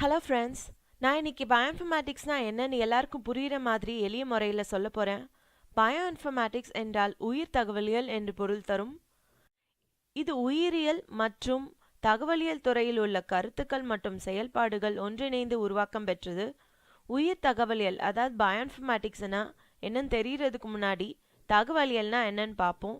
Hello friends, நான் இன்னைக்கு பயோஇன்ஃபர்மேட்டிக்ஸ்னா என்னன்னு எல்லாருக்கும் புரிகிற மாதிரி எளிய முறையில் சொல்ல போகிறேன். பயோஇன்ஃபர்மேட்டிக்ஸ் என்றால் உயிர் தகவலியல் என்று பொருள் தரும். இது உயிரியல் மற்றும் தகவலியல் துறையில் உள்ள கருத்துக்கள் மற்றும் செயல்பாடுகள் ஒன்றிணைந்து உருவாக்கம் பெற்றது. உயிர் தகவலியல் அதாவது பயோஇன்ஃபர்மேட்டிக்ஸ்னா என்னன்னு தெரியறதுக்கு முன்னாடி தகவலியல்னா என்னன்னு பார்ப்போம்.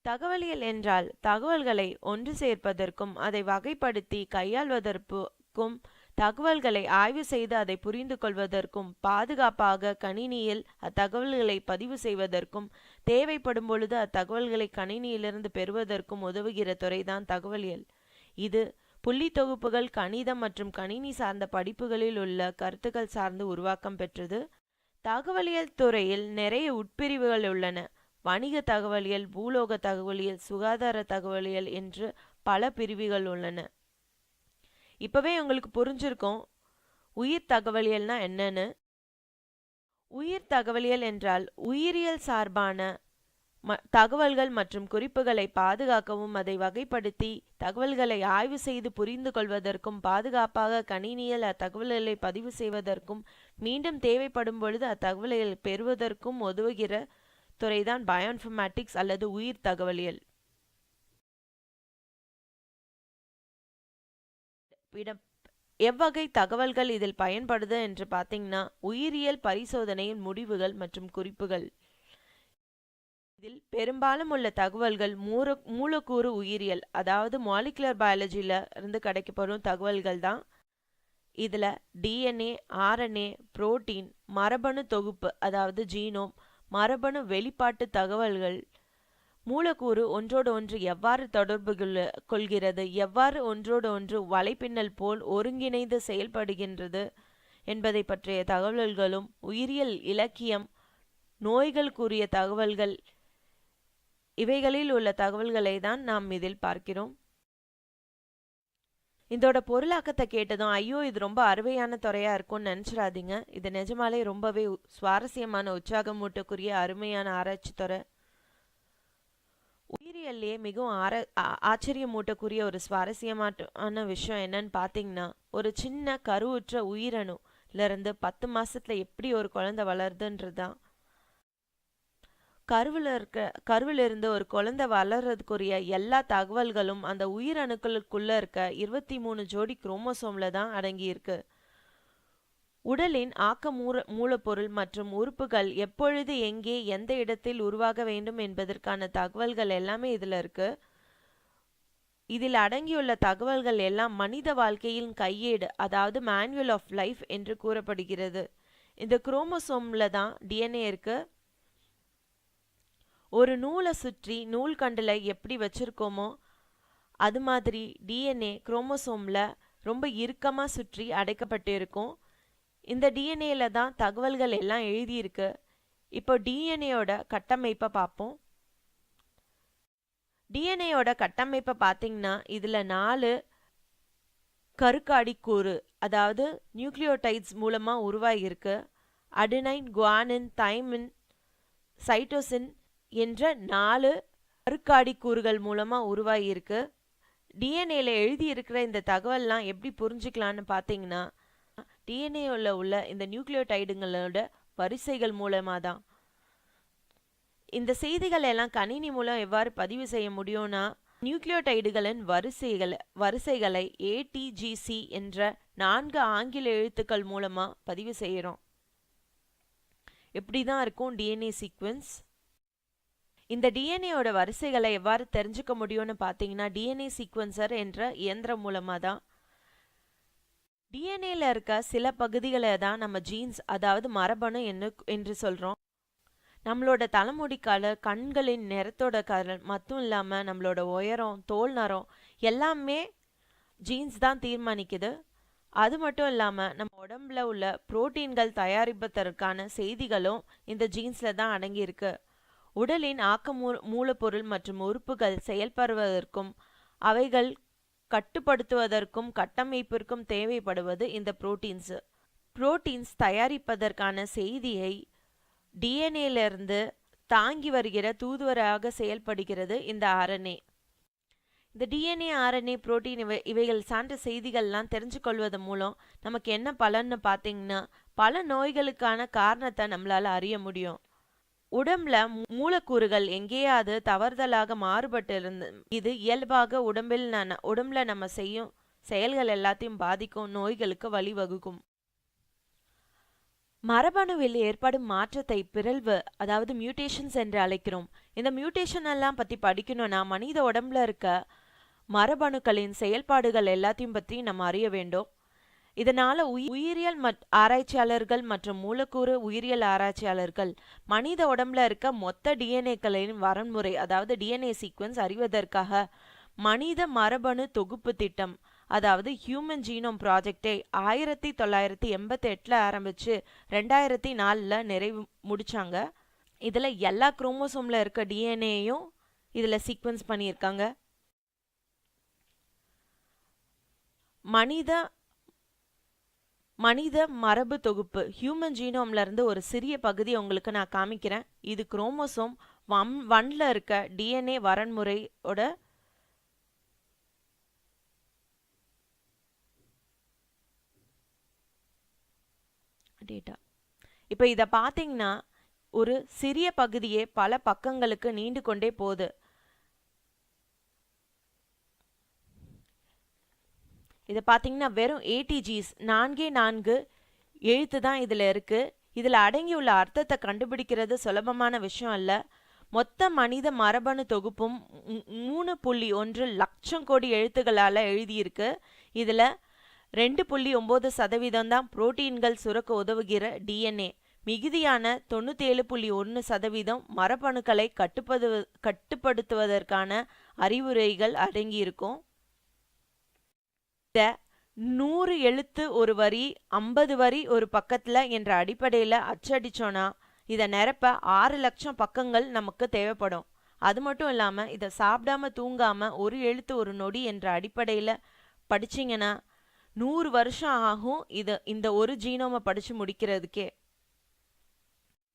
தகவலியல் என்றால் தகவல்களை ஒன்று சேர்ப்பதற்கும் அதை வகைப்படுத்தி கையாள்வதற்கும் தகவல்களை ஆய்வு செய்து அதை புரிந்து கொள்வதற்கும் பாதுகாப்பாக கணினியில் அத்தகவல்களை பதிவு செய்வதற்கும் தேவைப்படும் பொழுது அத்தகவல்களை கணினியிலிருந்து பெறுவதற்கும் உதவுகிற துறைதான் தகவலியல். இது புள்ளி தொகுப்புகள், கணிதம் மற்றும் கணினி சார்ந்த படிப்புகளில் உள்ள கருத்துக்கள் சார்ந்து உருவாக்கம் பெற்றது. தகவலியல் துறையில் நிறைய உட்பிரிவுகள் உள்ளன. வணிக தகவலியல், பூலோக தகவலியல், சுகாதார தகவலியல் என்று பல பிரிவுகள் உள்ளன. இப்பவே உங்களுக்கு புரிஞ்சிருக்கும் உயிர் தகவலியல்னா என்னன்னு. உயிர் தகவலியல் என்றால் உயிரியல் சார்பான தகவல்கள் மற்றும் குறிப்புகளை பாதுகாக்கவும் அதை வகைப்படுத்தி தகவல்களை ஆய்வு செய்து புரிந்து கொள்வதற்கும் பாதுகாப்பாக கணினியில் அத்தகவல்களை பதிவு செய்வதற்கும் மீண்டும் தேவைப்படும் பொழுது அத்தகவல்களை பெறுவதற்கும் உதவுகிற துறைதான் பயோஇன்ஃபர்மேட்டிக்ஸ் அல்லது உயிர் தகவலியல். எவ்வகை தகவல்கள் இதில் பயன்படுது என்று பார்த்தீங்கன்னா, உயிரியல் பரிசோதனையின் முடிவுகள் மற்றும் குறிப்புகள். இதில் பெரும்பாலும் உள்ள தகவல்கள் மூலக்கூறு உயிரியல் அதாவது மாலிகுலர் பயாலஜில இருந்து கிடைக்கப்படும் தகவல்கள் தான். இதில் டிஎன்ஏ, ஆர்என்ஏ, புரோட்டீன், மரபணு தொகுப்பு அதாவது ஜீனோம், மரபணு வெளிப்பாட்டு தகவல்கள், மூலக்கூறு ஒன்றோடு ஒன்று எவ்வாறு தொடர்பு கொள்கிறது, எவ்வாறு ஒன்றோடு ஒன்று வலைப்பின்னல் போல் ஒருங்கிணைந்து செயல்படுகின்றது என்பதை பற்றிய தகவல்களும், உயிரியல் இலக்கியம், நோய்கள் கூறிய தகவல்கள், இவைகளில் உள்ள தகவல்களை தான் நாம் இதில் பார்க்கிறோம். இதோட பொருளாக்கத்தை கேட்டதும் ஐயோ இது ரொம்ப அருமையான துறையா இருக்கும்னு நினைச்சிடாதீங்க. இது நிஜமாலே ரொம்பவே சுவாரஸ்யமான, உற்சாகமூட்டக்குரிய அருமையான ஆராய்ச்சி துறை. உயிரியல்லையே மிகவும் ஆச்சரியமூட்டக்குரிய ஒரு சுவாரஸ்யமான விஷயம் என்னன்னு பார்த்தீங்கன்னா, ஒரு சின்ன கருவுற்ற உயிரணுல இருந்து 10 மாசத்துல எப்படி ஒரு குழந்தை வளருதுன்றதுதான். கருவிலிருந்து ஒரு குழந்தை வளர்றதுக்குரிய எல்லா தகவல்களும் அந்த உயிரணுக்களுக்குள்ள இருக்க 23 ஜோடி குரோமோசோம்ல தான் அடங்கியிருக்கு. உடலின் ஆக்க மூலப்பொருள் மற்றும் உறுப்புகள் எப்பொழுது, எங்கே, எந்த இடத்தில் உருவாக வேண்டும் என்பதற்கான தகவல்கள் எல்லாமே இதில் இருக்கு. இதில் அடங்கியுள்ள தகவல்கள் எல்லாம் மனித வாழ்க்கையின் கையேடு அதாவது மேனுவல் ஆஃப் லைஃப் என்று கூறப்படுகிறது. இந்த குரோமோசோம்ல தான் டிஎன்ஏ இருக்கு. ஒரு நூலை சுற்றி நூல்கண்டில் எப்படி வச்சிருக்கோமோ அது மாதிரி டிஎன்ஏ குரோமோசோம்ல ரொம்ப இறுக்கமாக சுற்றி அடைக்கப்பட்டு இருக்கும். இந்த டிஎன்ஏல தான் தகவல்கள் எல்லாம் எழுதியிருக்கு. இப்போ டிஎன்ஏயோட கட்டமைப்பை பார்ப்போம். டிஎன்ஏயோட கட்டமைப்பை பார்த்தீங்கன்னா இதில் 4 கருக்காடிக்கூறு அதாவது நியூக்ளியோடைட்ஸ் மூலமாக உருவாகியிருக்கு. அடினைன், குவானின், தைமின், சைட்டோசின் என்ற 4 கருக்காடிக்கூறுகள் மூலமாக உருவாகியிருக்கு. டிஎன்ஏல எழுதியிருக்கிற இந்த தகவல்லாம் எப்படி புரிஞ்சுக்கலான்னு பார்த்தீங்கன்னா, டிஎன்ஏல உள்ள இந்த நியூக்ளியோடைடுங்களோட வரிசைகள் மூலமாக தான். இந்த செய்திகள் எல்லாம் கணினி மூலம் எவ்வாறு பதிவு செய்ய முடியும்னா, நியூக்ளியோடைடுகளின் வரிசைகளை ஏடிஜிசி என்ற 4 ஆங்கில எழுத்துக்கள் மூலமாக பதிவு செய்கிறோம். இப்படி தான் இருக்கும் டிஎன்ஏ சீக்வன்ஸ். இந்த டிஎன்ஏயோட வரிசைகளை எவ்வாறு தெரிஞ்சுக்க முடியும்னு பார்த்தீங்கன்னா, டிஎன்ஏ சீக்வன்சர் என்ற இயந்திரம் மூலமாக தான். டிஎன்ஏல இருக்க சில பகுதிகளை தான் நம்ம ஜீன்ஸ் அதாவது மரபணு என்று சொல்கிறோம். நம்மளோட தலைமுடி கலர், கண்களின் நிறத்தோட கலர் மட்டும் இல்லாமல் நம்மளோட உயரம், தோல் நிறம் எல்லாமே ஜீன்ஸ் தான் தீர்மானிக்குது. அது மட்டும் இல்லாமல் நம்ம உடம்புல உள்ள புரோட்டீன்கள் தயாரிப்பதற்கான செய்திகளும் இந்த ஜீன்ஸில் தான் அடங்கியிருக்கு. உடலின் ஆக்க மூலப்பொருள் மற்றும் உறுப்புகள் செயல்படுவதற்கும் அவைகள் கட்டுப்படுத்துவதற்கும் கட்டமைப்பிற்கும் தேவைப்படுவது இந்த புரோட்டீன்ஸ் தயாரிப்பதற்கான செய்தியை டிஎன்ஏலிருந்து தாங்கி வருகிற தூதுவராக செயல்படுகிறது இந்த ஆர்என்ஏ. இந்த டிஎன்ஏ, ஆர்என்ஏ, புரோட்டீன் இவைகள் சார்ந்த செய்திகள்லாம் தெரிஞ்சு கொள்வதன் மூலம் நமக்கு என்ன பலன்னு பார்த்தீங்கன்னா, பல நோய்களுக்கான காரணத்தை நம்மளால அறிய முடியும். உடம்புல மூலக்கூறுகள் எங்கேயாவது தவறுதலாக மாறுபட்டு இருந்து இது இயல்பாக உடம்புல நம்ம செய்யும் செயல்கள் எல்லாத்தையும் பாதிக்கும், நோய்களுக்கு வழிவகுக்கும். மரபணுவில் ஏற்படும் மாற்றத்தை பிறழ்வு, அதாவது மியூட்டேஷன்ஸ் என்று அழைக்கிறோம். இந்த மியூட்டேஷன் எல்லாம் பத்தி படிக்கணும்னா மனித உடம்புல இருக்க மரபணுக்களின் செயல்பாடுகள் எல்லாத்தையும் பற்றி நம்ம அறிய வேண்டும். இதனால உயிரியல் ஆராய்ச்சியாளர்கள் மற்றும் மூலக்கூறு உயிரியல் ஆராய்ச்சியாளர்கள் மனித உடம்புல இருக்க மொத்த டிஎன்ஏக்களின் வரன்முறை, அதாவது டிஎன்ஏ சீக்வன்ஸ் அறிவதற்காக மனித மரபணு தொகுப்பு திட்டம், அதாவது ஹியூமன் ஜீனோம் ப்ராஜெக்டை 1988 ஆரம்பிச்சு 2004 நிறைவு முடிச்சாங்க. இதுல எல்லா குரோமோசோம்ல இருக்க டிஎன்ஏயும் இதுல சீக்வன்ஸ் பண்ணியிருக்காங்க. மனித மரபு தொகுப்பு ஹியூமன் ஜீனோம்ல இருந்து ஒரு சிறிய பகுதி உங்களுக்கு நான் காமிக்கிறேன். இது குரோமோசோம் 1ல இருக்க டிஎன்ஏ வரன்முறையோட டேட்டா. இப்போ இதை பார்த்தீங்கன்னா ஒரு சிறிய பகுதியே பல பக்கங்களுக்கு நீண்டு கொண்டே போகுது. இதை பார்த்தீங்கன்னா வெறும் ATGs 4 எழுத்து தான் இதில் இருக்கு. இதில் அடங்கியுள்ள அர்த்தத்தை கண்டுபிடிக்கிறது சுலபமான விஷயம் அல்ல. மொத்த மனித மரபணு தொகுப்பும் 3.1 லட்சம் கோடி எழுத்துக்களால் எழுதியிருக்கு. இதில் 2.9% தான் புரோட்டீன்கள் சுரக்க உதவுகிற டிஎன்ஏ. மிகுதியான 97.1% மரபணுக்களை கட்டுப்படுத்துவதற்கான அறிவுரைகள் அடங்கியிருக்கும். 100 எழுத்து ஒரு வரி, 50 வரி ஒரு பக்கத்துல என்ற அடிப்படையில் அச்சடிச்சோன்னா இதை நிரப்ப 6 லட்சம் பக்கங்கள் நமக்கு தேவைப்படும். அது மட்டும் இல்லாமல் இதை சாப்பிடாம தூங்காம ஒரு எழுத்து ஒரு நொடி என்ற அடிப்படையில் படிச்சிங்கன்னா 100 வருஷம் ஆகும் இந்த ஒரு ஜீனோமை படித்து முடிக்கிறதுக்கே.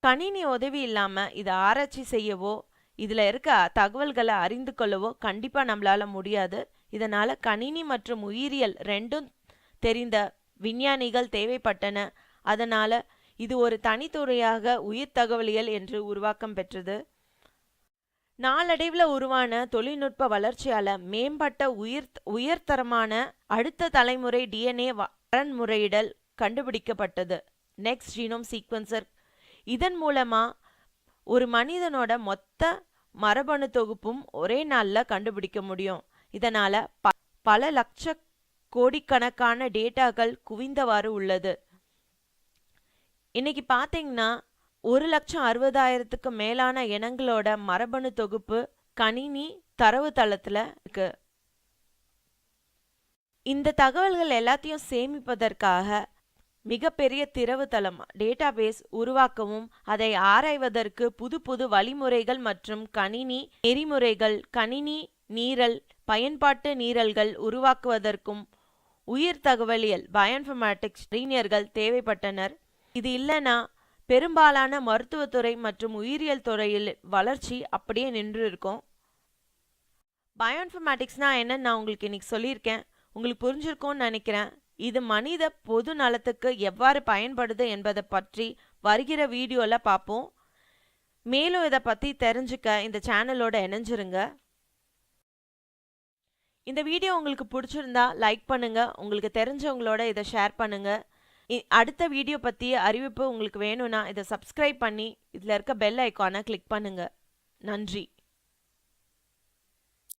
கணினி உதவி இல்லாமல் இதை ஆராய்ச்சி செய்யவோ இதில் இருக்க தகவல்களை அறிந்து கொள்ளவோ கண்டிப்பாக நம்மளால முடியாது. இதனால கணினி மற்றும் உயிரியல் ரெண்டும் தெரிந்த விஞ்ஞானிகள் தேவைப்பட்டன. அதனால இது ஒரு தனித்துறையாக உயிர் தகவலியல் என்று உருவாக்கம் பெற்றது. நாளடைவில் உருவான தொழில்நுட்ப வளர்ச்சியால மேம்பட்ட உயர்தரமான அடுத்த தலைமுறை டிஎன்ஏ வரன்முறையிடல் கண்டுபிடிக்கப்பட்டது, நெக்ஸ்ட் ஜீனோம் சீக்வன்சர். இதன் மூலமா ஒரு மனிதனோட மொத்த மரபணு தொகுப்பும் ஒரே நாளில் கண்டுபிடிக்க முடியும். இதனால பல லட்ச கோடிக்கணக்கான டேட்டாக்கள் குவிந்தவாறு உள்ளது. இன்னைக்கு பார்த்தீங்கன்னா 1,60,000க்கு மேலான இனங்களோட மரபணு தொகுப்பு கணினி தரவுத்தளத்துல இருக்கு. இந்த தகவல்கள் எல்லாத்தையும் சேமிப்பதற்காக மிகப்பெரிய தரவுத்தளம் டேட்டாபேஸ் உருவாக்கவும் அதை ஆராய்வதற்கு புது வழிமுறைகள் மற்றும் கணினி நெறிமுறைகள், கணினி நீரல், பயன்பாட்டு நீரல்கள் உருவாக்குவதற்கும் உயிர் தகவலியல் பயோஇன்ஃபர்மேட்டிக்ஸ் அறிஞர்கள் தேவைப்பட்டனர். இது இல்லைன்னா பெரும்பாலான மருத்துவத்துறை மற்றும் உயிரியல் துறையில் வளர்ச்சி அப்படியே நின்று இருக்கும். பயோஇன்ஃபர்மேட்டிக்ஸ்னா என்னன்னு நான் உங்களுக்கு இன்னைக்கு சொல்லியிருக்கேன். உங்களுக்கு புரிஞ்சிருக்கும்னு நினைக்கிறேன். இது மனித பொது நலத்துக்கு எவ்வாறு பயன்படுது என்பதை பற்றி வருகிற வீடியோவில் பார்ப்போம். மேலும் இதை பற்றி தெரிஞ்சுக்க இந்த சேனலோட இணைஞ்சிருங்க. இந்த வீடியோ உங்களுக்கு பிடிச்சிருந்தா லைக் பண்ணுங்க, உங்களுக்கு தெரிஞ்சவங்களோட இதை ஷேர் பண்ணுங்க. அடுத்த வீடியோ பற்றிய அறிவிப்பு உங்களுக்கு வேணும்னா இதை சப்ஸ்கிரைப் பண்ணி இதில் இருக்க பெல் ஐக்கானை கிளிக் பண்ணுங்க. நன்றி.